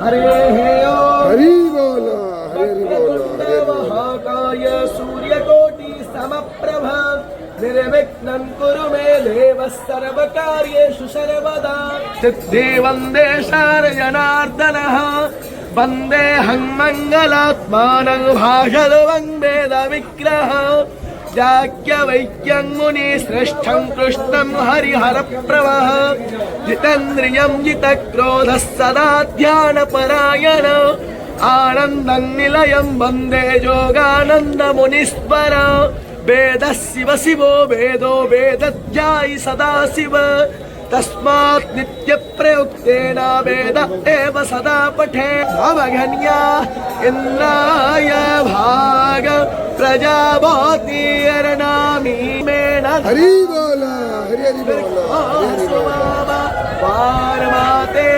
हरे ओ हरि बोलो हरि बोलो महाकाय सूर्यकोटि समप्रभ निर्विघ्नं कुरु मे देव सर्वकार्येषु सर्वदा सिद्धि वन्दे जनार्दनः वन्देऽहं मङ्गलात्मानं भाषदवं वेदविग्रह याज्ञवल्क्यं मुनिश्रेष्ठं कृष्णं हरिहरप्रवः जितेन्द्रियं जितक्रोधः सदा ध्यानपरायण आनन्दं निलयं वन्दे योगानन्दमुनीश्वर वेदः शिव शिवो वेदो वेदध्यायि सदा शिव तस्मात् नित्यप्रयुक्तेन वेद एव सदा पठे अवगण्या इन्द्राय भाग प्रजापतिर्नामी मेन हरि बोलो हरि बोलो पार्वते